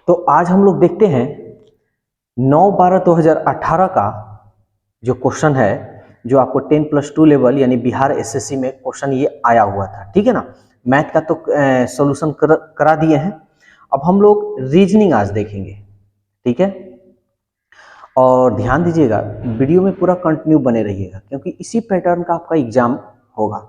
तो आज हम लोग देखते हैं 9/12/2018 का जो क्वेश्चन है, जो आपको 10+2 लेवल यानी बिहार एसएससी में क्वेश्चन ये आया हुआ था। ठीक है ना, मैथ का तो सॉल्यूशन करा दिए हैं। अब हम लोग रीजनिंग आज देखेंगे। ठीक है, और ध्यान दीजिएगा, वीडियो में पूरा कंटिन्यू बने रहिएगा, क्योंकि इसी पैटर्न का आपका एग्जाम होगा।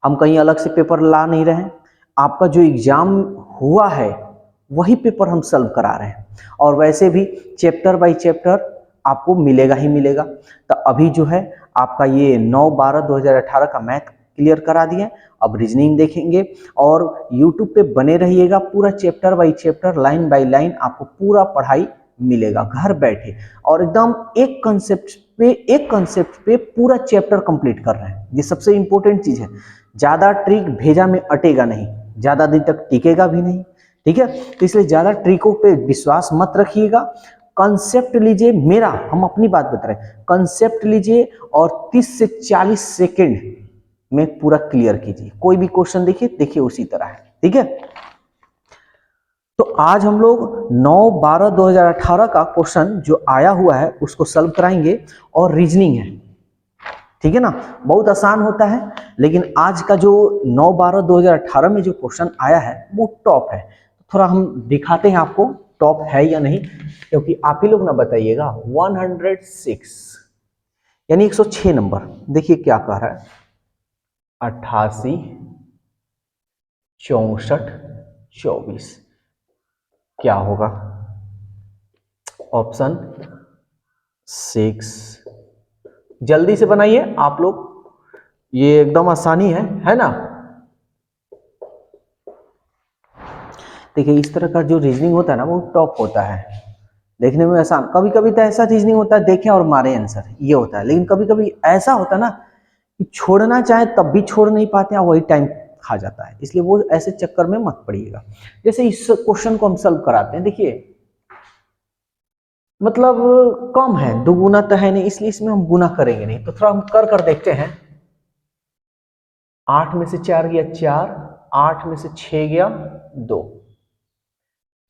हम कहीं अलग से पेपर ला नहीं रहे हैं, आपका जो एग्जाम हुआ है वही पेपर हम सॉल्व करा रहे हैं। और वैसे भी चैप्टर बाय चैप्टर आपको मिलेगा ही मिलेगा। तो अभी जो है आपका ये 9/12/2018 का मैथ क्लियर करा दिए, अब रीजनिंग देखेंगे। और यूट्यूब पे बने रहिएगा, पूरा chapter by chapter line by line आपको पूरा पढ़ाई मिलेगा घर बैठे, और एकदम एक कंसेप्ट पे पूरा चैप्टर कंप्लीट कर रहे हैं। ये सबसे इंपॉर्टेंट चीज है। ज्यादा ट्रिक भेजा में अटेगा नहीं, ज्यादा दिन तक टिकेगा भी नहीं। ठीक है, तो इसलिए ज्यादा ट्रिकों पे विश्वास मत रखिएगा। कंसेप्ट लीजिए, मेरा हम अपनी बात बता रहे हैं, कंसेप्ट लीजिए और 30 से 40 सेकेंड में पूरा क्लियर कीजिए। कोई भी क्वेश्चन देखिए उसी तरह है। ठीक है, तो आज हम लोग 9/12/2018 का क्वेश्चन जो आया हुआ है उसको सॉल्व कराएंगे, और रीजनिंग है। ठीक है ना, बहुत आसान होता है, लेकिन आज का जो 9/12/2018 में जो क्वेश्चन आया है वो टॉप है। थोड़ा हम दिखाते हैं आपको टॉप है या नहीं, क्योंकि आप ही लोग ना बताइएगा। 106 यानी 106 नंबर, देखिए क्या कह रहा है, 88 64 24 क्या होगा? ऑप्शन 6। जल्दी से बनाइए आप लोग, ये एकदम आसानी है ना। देखिए इस तरह का जो रीजनिंग होता है ना वो टॉप होता है, देखने में आसान। कभी कभी तो ऐसा रीजनिंग होता है, देखें और मारे आंसर, ये होता है। लेकिन कभी कभी ऐसा होता है ना कि छोड़ना चाहे तब भी छोड़ नहीं पाते हैं, वही टाइम खा जाता है। इसलिए वो ऐसे चक्कर में मत पड़िएगा। जैसे इस क्वेश्चन को हम सॉल्व कराते हैं, देखिए मतलब कम है, दुगुना तो है नहीं, इसलिए इसमें हम गुना करेंगे नहीं। तो थोड़ा हम कर देखते हैं। 8 में से 4 गया 4, 8 में से 6 गया 2,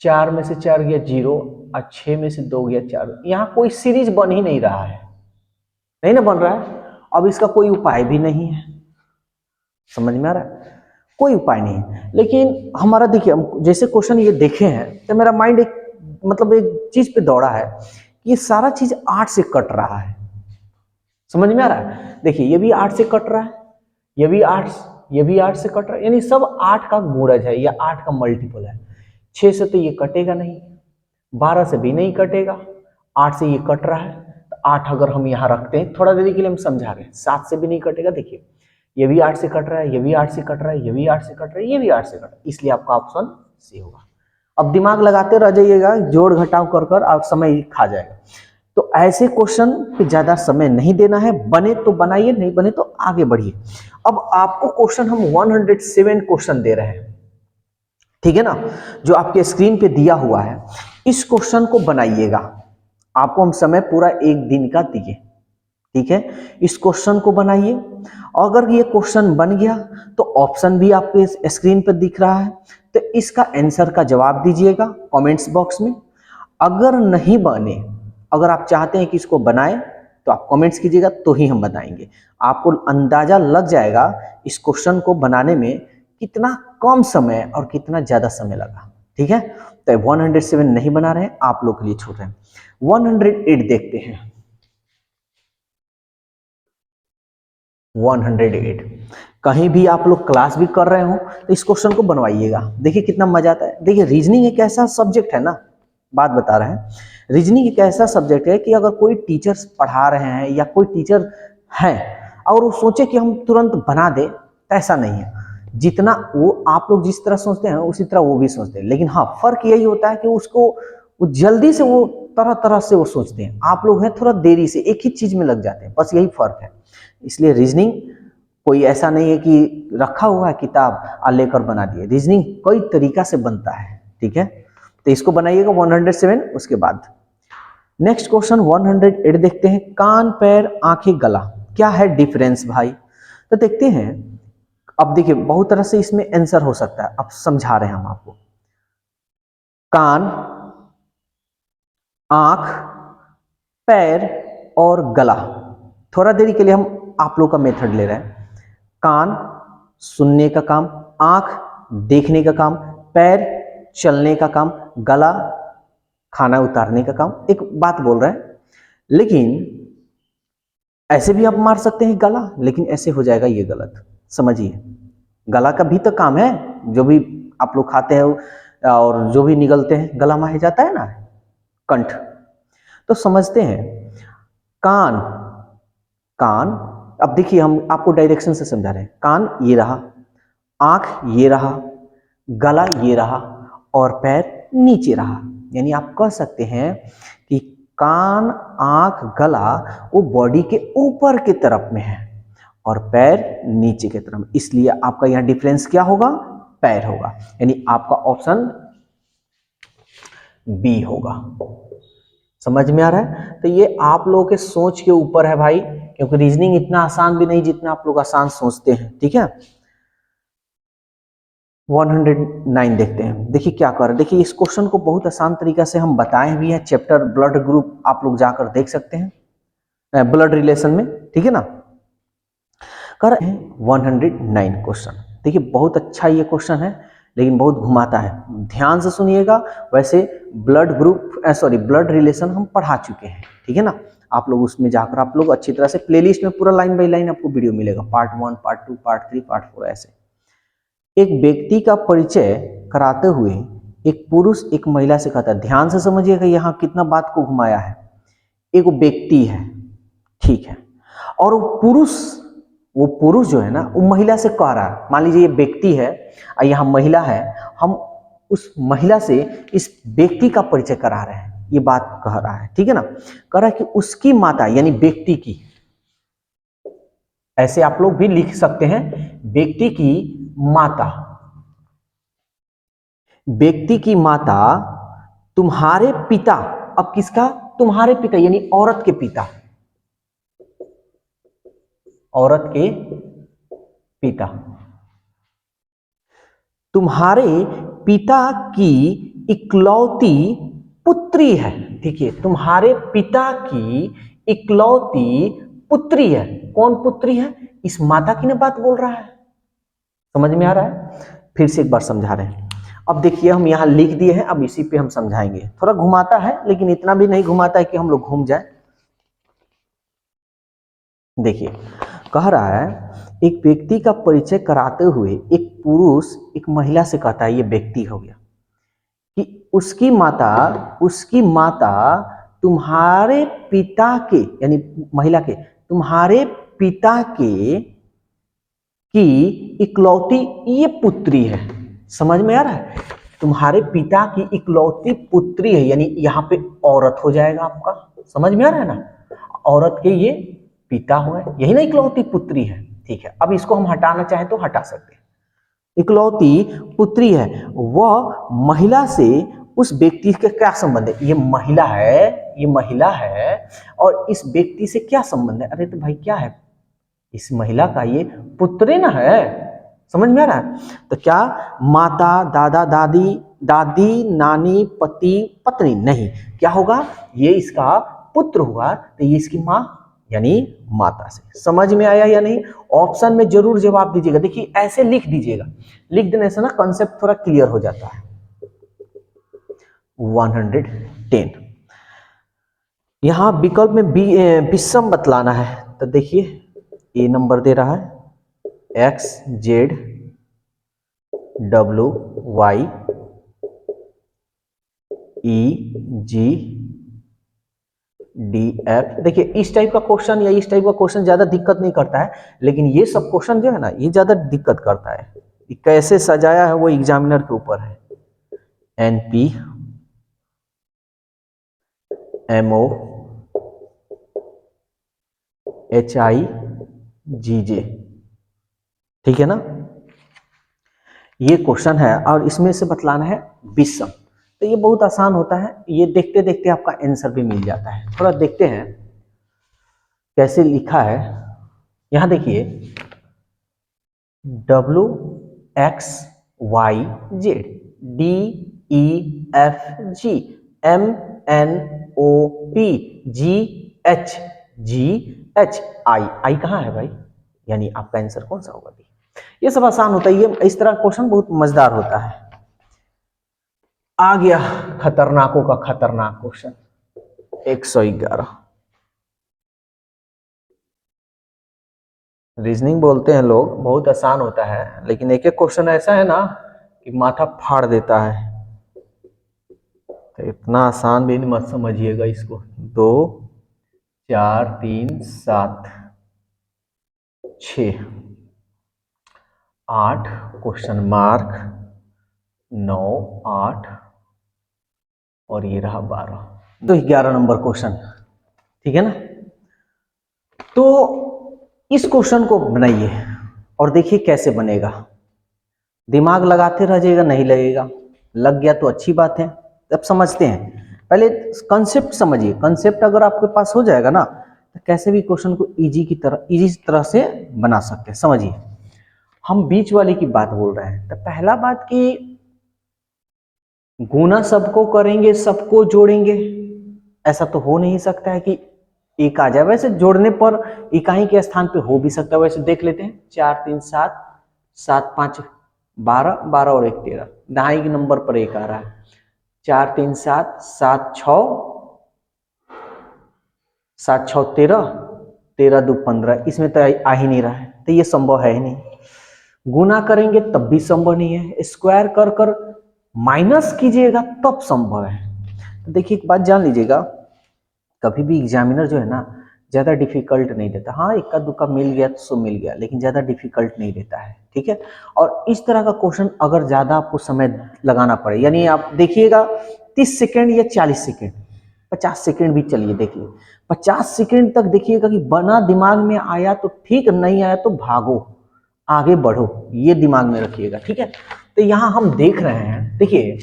4 में से 4 गया 0, और 6 में से 2 गया 4। यहाँ कोई सीरीज बन ही नहीं रहा है, नहीं ना बन रहा है। अब इसका कोई उपाय भी नहीं है, समझ में आ रहा है? कोई उपाय नहीं है। लेकिन हमारा देखिए, हम जैसे क्वेश्चन ये देखे हैं तो मेरा माइंड एक मतलब एक चीज पे दौड़ा है कि ये सारा चीज 8 से कट रहा है। समझ में आ रहा है? देखिए ये भी 8 से कट रहा है, ये भी 8 से कट रहा है, यानी सब 8 का गुणज है या 8 का मल्टीपल है। 6 से तो ये कटेगा नहीं, 12 से भी नहीं कटेगा, 8 से ये कट रहा है। तो 8 अगर हम यहाँ रखते हैं, थोड़ा देरी के लिए हम समझा रहे हैं, 7 से भी नहीं कटेगा। देखिए ये भी 8 से कट रहा है, ये भी 8 से कट रहा है, ये भी 8 से कट रहा है, ये भी 8 से कट रहा है, इसलिए आपका ऑप्शन सी होगा। अब दिमाग लगाते रह जाइएगा, जोड़ घटाव कर आप समय खा जाएगा। तो ऐसे क्वेश्चन पे ज्यादा समय नहीं देना है, बने तो बनाइए, नहीं बने तो आगे बढ़िए। अब आपको क्वेश्चन हम 107 क्वेश्चन दे रहे हैं, ठीक है ना, जो आपके स्क्रीन पे दिया हुआ है। इस क्वेश्चन को बनाइएगा, आपको हम समय पूरा 1 दिन का दिए। ठीक है, इस क्वेश्चन को बनाइए। अगर ये क्वेश्चन बन गया तो ऑप्शन भी आपके स्क्रीन पर दिख रहा है, तो इसका आंसर का जवाब दीजिएगा कमेंट्स बॉक्स में। अगर नहीं बने, अगर आप चाहते हैं कि इसको बनाएं, तो आप कमेंट्स कीजिएगा, तो ही हम बताएंगे। आपको अंदाजा लग जाएगा इस क्वेश्चन को बनाने में कितना कम समय और कितना ज्यादा समय लगा। ठीक है, तो 107 नहीं बना रहे हैं, आप लोग के लिए छोड़ रहे हैं। 108 देखते हैं। 108 कहीं भी आप लोग क्लास भी कर रहे हो तो इस क्वेश्चन को बनवाइएगा, देखिए कितना मजा आता है। देखिए रीजनिंग एक ऐसा सब्जेक्ट है ना, बात बता रहे हैं, रीजनिंग एक ऐसा सब्जेक्ट है कि अगर कोई टीचर्स पढ़ा रहे हैं या कोई टीचर है और वो सोचे कि हम तुरंत बना दे, तो ऐसा नहीं है। जितना वो आप लोग जिस तरह सोचते हैं उसी तरह वो भी सोचते हैं, लेकिन हाँ फर्क यही होता है कि उसको वो जल्दी से वो तरह तरह से वो सोचते हैं। आप लोग हैं थोड़ा देरी से एक ही चीज में लग जाते हैं, बस यही फर्क है। इसलिए रीजनिंग कोई ऐसा नहीं है कि रखा हुआ है किताब और लेकर बना दिए, रीजनिंग कई तरीका से बनता है। ठीक है, तो इसको बनाइएगा 107। उसके बाद नेक्स्ट क्वेश्चन 108 देखते हैं। कान पैर आंखें गला, क्या है डिफरेंस भाई? तो देखते हैं। अब देखिए बहुत तरह से इसमें आंसर हो सकता है, अब समझा रहे हैं हम आपको। कान आंख, पैर और गला। थोड़ा देरी के लिए हम आप लोग का मेथड ले रहे हैं। कान सुनने का काम, आंख देखने का काम, पैर चलने का काम, गला खाना उतारने का काम। एक बात बोल रहे हैं, लेकिन ऐसे भी आप मार सकते हैं गला, लेकिन ऐसे हो जाएगा ये गलत। समझिए, गला का भी तो काम है, जो भी आप लोग खाते हैं और जो भी निगलते हैं गला माहे जाता है ना, कंठ। तो समझते हैं कान, कान, अब देखिए हम आपको डायरेक्शन से समझा रहे हैं। कान ये रहा, आंख ये रहा, गला ये रहा और पैर नीचे रहा। यानी आप कह सकते हैं कि कान, आंख, गला वो बॉडी के ऊपर की तरफ में है और पैर नीचे की तरफ। इसलिए आपका यहां डिफरेंस क्या होगा? पैर होगा। यानी आपका ऑप्शन बी होगा। समझ में आ रहा है? तो ये आप लोगों के सोच के ऊपर है भाई, क्योंकि रीजनिंग इतना आसान भी नहीं जितना आप लोग आसान सोचते हैं। ठीक है, 109 देखते हैं। देखिए क्या कर रहे हैं। देखिए इस क्वेश्चन को बहुत आसान तरीका से हम बताए भी हैं। चैप्टर ब्लड ग्रुप आप लोग जाकर देख सकते हैं, ब्लड रिलेशन में। ठीक है ना, कर रहे हैं 109 क्वेश्चन। देखिए बहुत अच्छा ये क्वेश्चन है, लेकिन बहुत घुमाता है। ध्यान से सुनिएगा। वैसे blood group sorry blood relation हम पढ़ा चुके हैं। ठीक है ना, आप लोग उसमें जाकर आप लोग अच्छी तरह से प्लेलिस्ट में पूरा लाइन बाय लाइन आपको वीडियो मिलेगा, पार्ट 1, पार्ट 2, पार्ट 3, पार्ट 4 ऐसे। एक व्यक्ति का परिचय कराते हुए एक पुरुष एक महिला से कहता है। ध्यान से समझिएगा यहाँ कितना बात को घुमाया है। एक व्यक्ति है, ठीक है, और वो पुरुष जो है ना, वो महिला से कह रहा है। मान लीजिए ये व्यक्ति है और यहाँ महिला है, हम उस महिला से इस व्यक्ति का परिचय करा रहे हैं, ये बात कह रहा है। ठीक है ना, कह रहा है कि उसकी माता यानी व्यक्ति की, ऐसे आप लोग भी लिख सकते हैं, व्यक्ति की माता, व्यक्ति की माता तुम्हारे पिता। अब किसका? तुम्हारे पिता यानी औरत के पिता, औरत के पिता तुम्हारे पिता की इकलौती पुत्री है। ठीक है, तुम्हारे पिता की इकलौती पुत्री है। कौन पुत्री है? इस माता की ना बात बोल रहा है। समझ में आ रहा है? फिर से एक बार समझा रहे हैं। अब देखिए हम यहां लिख दिए हैं, अब इसी पे हम समझाएंगे। थोड़ा घुमाता है, लेकिन इतना भी नहीं घुमाता है कि हम लोग घूम जाए। देखिए कह रहा है, एक व्यक्ति का परिचय कराते हुए एक पुरुष एक महिला से कहता है, ये व्यक्ति हो गया, कि उसकी माता तुम्हारे पिता के यानी महिला के, तुम्हारे पिता के की इकलौती ये पुत्री है। समझ में आ रहा है? तुम्हारे पिता की इकलौती पुत्री है, यानी यहाँ पे औरत हो जाएगा आपका। समझ में आ रहा है ना, औरत के ये पिता हुए, यही ना इकलौती पुत्री है। ठीक है, अब इसको हम हटाना चाहे तो हटा सकते हैं। इकलौती पुत्री है, वह महिला से उस व्यक्ति का क्या संबंध है? ये महिला है और इस व्यक्ति से क्या संबंध है? अरे तो भाई क्या है, इस महिला का ये पुत्र ना है। समझ में आ रहा है? तो क्या माता, दादा, दादी, दादी, नानी, पति, पत्नी नहीं, क्या होगा? ये इसका पुत्र हुआ, तो ये इसकी माँ यानी माता से। समझ में आया या नहीं? ऑप्शन में जरूर जवाब दीजिएगा। देखिए ऐसे लिख दीजिएगा, लिख देने से ना कंसेप्ट थोड़ा क्लियर हो जाता है। 110 यहां विकल्प में विषम बतलाना है। तो देखिए ए नंबर दे रहा है, एक्स, जेड, डब्ल्यू, वाई, ई, जी, डी, एफ। देखिए इस टाइप का क्वेश्चन या इस टाइप का क्वेश्चन ज्यादा दिक्कत नहीं करता है, लेकिन ये सब क्वेश्चन जो है ना, ये ज्यादा दिक्कत करता है। कैसे सजाया है वो एग्जामिनर के ऊपर है। N P, M O, H I, G J. ठीक है ना, ये क्वेश्चन है और इसमें से बतलाना है विषम। तो ये बहुत आसान होता है, ये देखते देखते आपका आंसर भी मिल जाता है। थोड़ा देखते हैं कैसे लिखा है। यहां देखिए W, X, Y, Z, D, E, F, G, M, N, GH GH I कहाँ है भाई, यानी आपका आंसर कौन सा होगा? ये सब आसान होता है, ये इस तरह क्वेश्चन बहुत मजेदार होता है। आ गया खतरनाकों का खतरनाक क्वेश्चन 111। रीजनिंग बोलते हैं लोग, बहुत आसान होता है, लेकिन एक एक क्वेश्चन ऐसा है ना कि माथा फाड़ देता है। तो इतना आसान भी मत समझिएगा इसको। 2 4 3 7 6 8 क्वेश्चन मार्क 9 8 और ये रहा 12, तो 11 नंबर क्वेश्चन, ठीक है ना। तो इस क्वेश्चन को बनाइए और देखिए कैसे बनेगा। दिमाग लगाते रह जाइएगा, नहीं लगेगा, लग गया तो अच्छी बात है। अब समझते हैं, पहले कंसेप्ट समझिए। कंसेप्ट अगर आपके पास हो जाएगा ना तो कैसे भी क्वेश्चन को इजी तरह से बना सकते हैं। समझिए, हम बीच वाले की बात बोल रहे हैं। तो पहला बात कि गुना सबको करेंगे, सबको जोड़ेंगे, ऐसा तो हो नहीं सकता है कि एक आ जाए। वैसे जोड़ने पर इकाई के स्थान पे हो भी सकता है। वैसे देख लेते हैं, 4 3 7 7 5 12 12 और 1 13, दहाई के नंबर पर एक आ रहा है। 4 3 7 7 6 7 6 13 13 2 15, इसमें तो आ ही नहीं रहा है, तो ये संभव है ही नहीं। गुना करेंगे तब भी संभव नहीं है, स्क्वायर कर कर माइनस कीजिएगा तब संभव है। तो देखिए एक बात जान लीजिएगा, कभी भी एग्जामिनर जो है ना ज्यादा डिफिकल्ट नहीं देता। हाँ, इक्का दुक्का मिल गया तो सो मिल गया, लेकिन ज्यादा डिफिकल्ट नहीं देता है, ठीक है। और इस तरह का क्वेश्चन अगर ज्यादा आपको समय लगाना पड़े, यानी आप देखिएगा 30 सेकेंड या 40 सेकेंड, 50 सेकेंड भी चलिए, देखिए 50 सेकेंड तक देखिएगा कि बना दिमाग में आया तो ठीक, नहीं आया तो भागो, आगे बढ़ो, ये दिमाग में रखिएगा, ठीक है। तो यहां हम देख रहे हैं, देखिए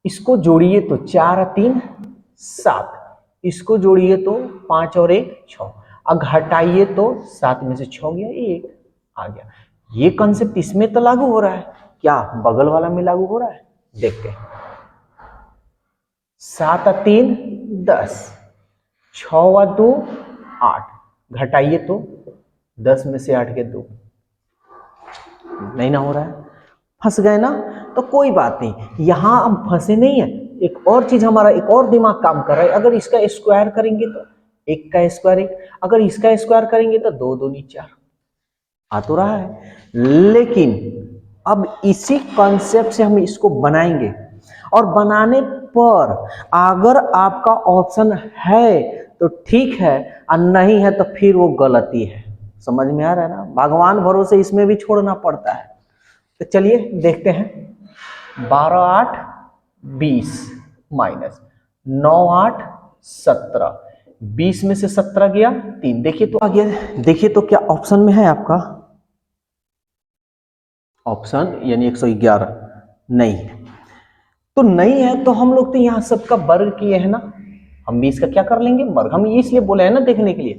इसको जोड़िए तो 4 और 3 7, इसको जोड़िए तो 5 और 1 6, अब घटाइए तो 7 में से 6 गया, 1 आ गया। ये कंसेप्ट इसमें तो लागू हो रहा है, क्या बगल वाला में लागू हो रहा है? देखते हैं। 7 और 3 10, 6 और 2 8, घटाइए तो 10 में से 8 के 2, नहीं ना हो रहा है, फंस गए ना। तो कोई बात नहीं, यहां हम फंसे नहीं है। एक और चीज, हमारा एक और दिमाग काम कर रहा है। अगर इसका स्क्वायर करेंगे तो 1 का स्क्वायर 1, अगर इसका स्क्वायर करेंगे तो 2 2 4, आ तो रहा है। लेकिन अब इसी कॉन्सेप्ट से हम इसको बनाएंगे, और बनाने पर अगर आपका ऑप्शन है तो ठीक है, और नहीं है तो फिर वो गलती है। समझ में आ रहा है ना, भगवान भरोसे इसमें भी छोड़ना पड़ता है। तो चलिए देखते हैं। 12 8 20 माइनस 9 8 17, 20 में से 17 गया 3, देखिए तो आ गया। देखिए तो क्या ऑप्शन में है आपका? ऑप्शन यानी 111 नहीं, तो नहीं है तो हम लोग तो यहाँ सबका वर्ग किए हैं ना, हम भी इसका क्या कर लेंगे, वर्ग। हम ये इसलिए बोले हैं ना देखने के लिए,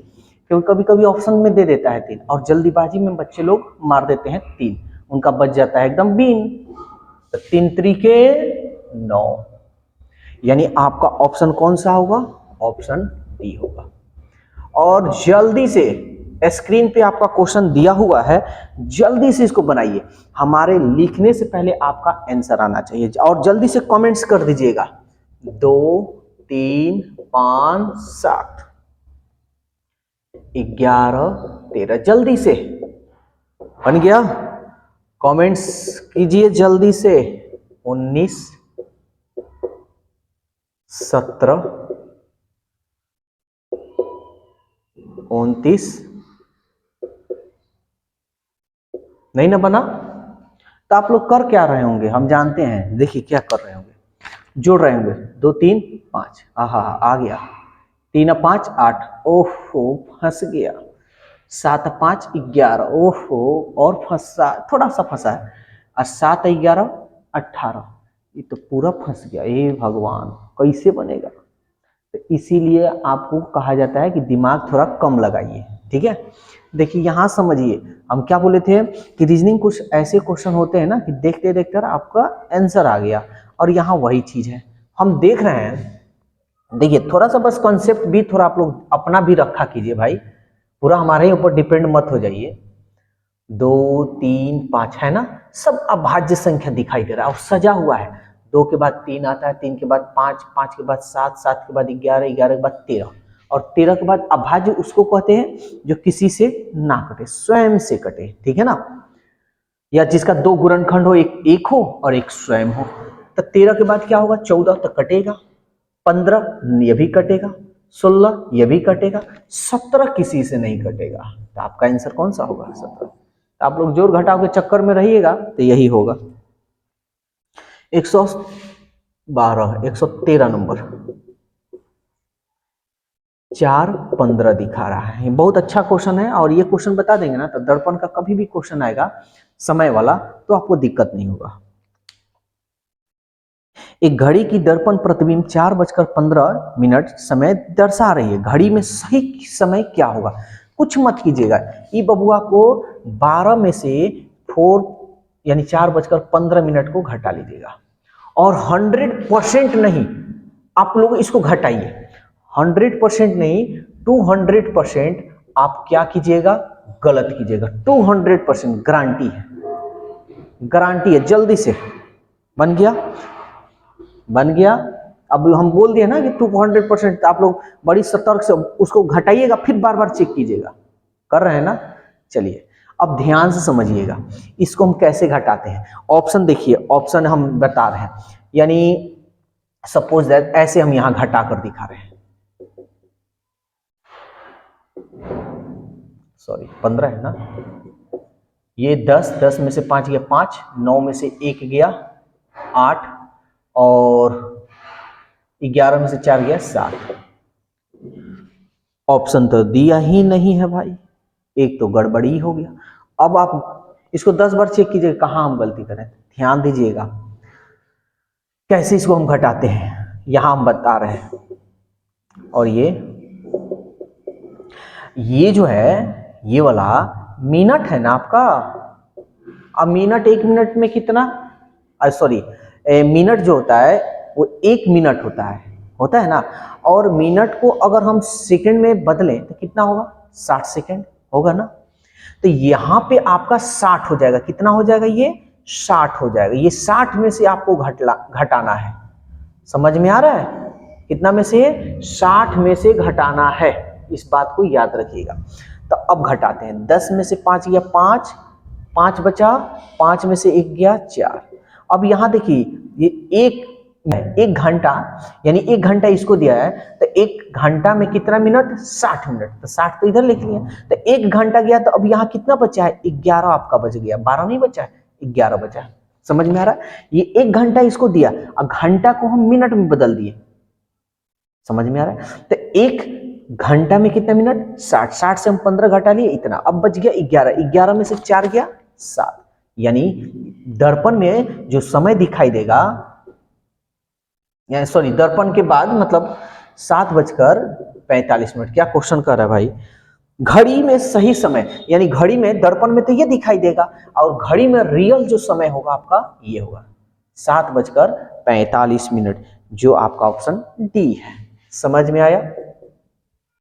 क्योंकि कभी कभी ऑप्शन में दे देता है 3 और जल्दीबाजी में बच्चे लोग मार देते हैं 3, उनका बच जाता है एकदम बीन। तो 3 त्रिके 9, यानी आपका ऑप्शन कौन सा होगा? ऑप्शन डी होगा। और जल्दी से स्क्रीन पे आपका क्वेश्चन दिया हुआ है, जल्दी से इसको बनाइए। हमारे लिखने से पहले आपका आंसर आना चाहिए, और जल्दी से कमेंट्स कर दीजिएगा। 2 3 5 7 11 13, जल्दी से बन गया, कमेंट्स कीजिए जल्दी से। 19 17 29, नहीं ना बना तो आप लोग कर क्या रहे होंगे, हम जानते हैं। देखिए क्या कर रहे होंगे, जोड़ रहे होंगे 2 3 5, आहा आ गया, 3 5 8, ओहो फंस गया। 7 5 11, ओहो और फंसा, थोड़ा सा फंसा है। और 7 11 18, ये तो पूरा फंस गया। हे भगवान, कैसे बनेगा? तो इसीलिए आपको कहा जाता है कि दिमाग थोड़ा कम लगाइए, ठीक है। देखिए यहां समझिए, हम क्या बोले थे कि रीजनिंग कुछ ऐसे क्वेश्चन होते हैं ना कि देखते देखते आपका आंसर आ गया, और यहाँ वही चीज है। हम देख रहे हैं देखिए थोड़ा सा बस कॉन्सेप्ट भी थोड़ा आप लोग अपना भी रखा कीजिए भाई, पूरा हमारे ऊपर डिपेंड मत हो जाइए। 2 3 5 है ना, सब अभाज्य संख्या दिखाई दे रहा है और सजा हुआ है। 2 के बाद 3 आता है, 3 के बाद 5, 5 के बाद 7, 7 के बाद 11, 11 के बाद 13 और 13 के बाद अभाज्य उसको कहते हैं जो किसी से ना कटे, स्वयं से कटे, ठीक है ना, या जिसका 2 गुणनखंड हो, एक हो और एक स्वयं हो। तो 13 के बाद क्या होगा, 14 तो कटेगा, 15 ये भी कटेगा, 16 ये भी कटेगा, 17 किसी से नहीं कटेगा। तो आपका आंसर कौन सा होगा, 17। तो आप लोग जोड़ घटाव के चक्कर में रहिएगा तो यही होगा 112, 113 नंबर, 4 15 दिखा रहा है। बहुत अच्छा क्वेश्चन है और ये क्वेश्चन बता देंगे ना तो दर्पण का कभी भी क्वेश्चन आएगा समय वाला तो आपको दिक्कत नहीं होगा। एक घड़ी की दर्पण प्रतिबिंब 4:15 समय दर्शा रही है, घड़ी में सही समय क्या होगा। कुछ मत कीजिएगा, ई बबुआ को 12 में से 4 यानी 4:15 को घटा लीजिएगा और 100% नहीं, आप लोग इसको घटाइए, 100% नहीं 200% आप क्या कीजिएगा, गलत कीजिएगा। 200% गारंटी है, गारंटी है। जल्दी से बन गया, बन गया। अब हम बोल दिए ना कि 200%, आप लोग बड़ी सतर्क से उसको घटाइएगा, फिर बार बार चेक कीजिएगा। कर रहे हैं ना, चलिए अब ध्यान से समझिएगा इसको हम कैसे घटाते हैं। ऑप्शन देखिए, ऑप्शन हम बता रहे हैं, यानी सपोज दैट ऐसे हम यहां घटा कर दिखा रहे हैं, सॉरी 15 है ना, ये 10, 10 में से 5 गया 5, 9 में से 1 गया 8 और 11 में से 4 गया 7। ऑप्शन तो दिया ही नहीं है भाई, एक तो गड़बड़ी हो गया। अब आप इसको 10 बार चेक कीजिएगा कहां हम गलती करें, ध्यान दीजिएगा कैसे इसको हम घटाते हैं, यहां हम बता रहे हैं। और ये जो है ये वाला मिनट है ना आपका, अब मिनट 1 मिनट में कितना, सॉरी मिनट जो होता है वो 1 मिनट होता है ना, और मिनट को अगर हम सेकंड में बदलें तो कितना होगा, 60 सेकंड होगा ना। तो यहां पे आपका 60 हो जाएगा, कितना हो जाएगा, ये 60 हो जाएगा। ये 60 में से आपको घटाना है, समझ में आ रहा है, कितना में से, 60 में से घटाना है, इस बात को याद रखिएगा। तो अब घटाते हैं, 10 में से 5 गया 5, 5 बचा, 5 में से 1 गया 4। अब यहां देखिए ये एक घंटा, यानी 1 घंटा इसको दिया है, तो 1 घंटा में कितना मिनट, 60 मिनट, तो 60 तो इधर लिख लिया। तो 1 घंटा गया तो अब यहाँ कितना बचा है, 11 आपका बच गया, 12 नहीं बचा है, 11 बचा है। समझ में आ रहा है, ये 1 घंटा इसको दिया, अब घंटा को हम मिनट में बदल दिए, समझ में आ रहा है। तो 1 घंटा में कितना मिनट, 60, 60 से हम 15 घटा लिए, इतना, अब बच गया 11, 11 में से 4 गया 7, यानी दर्पण में जो समय दिखाई देगा, सॉरी दर्पण के बाद मतलब 7:45। क्या क्वेश्चन कर रहा है भाई, घड़ी में सही समय, यानी घड़ी में, दर्पण में तो ये दिखाई देगा और घड़ी में रियल जो समय होगा आपका ये होगा 7:45, जो आपका ऑप्शन डी है। समझ में आया।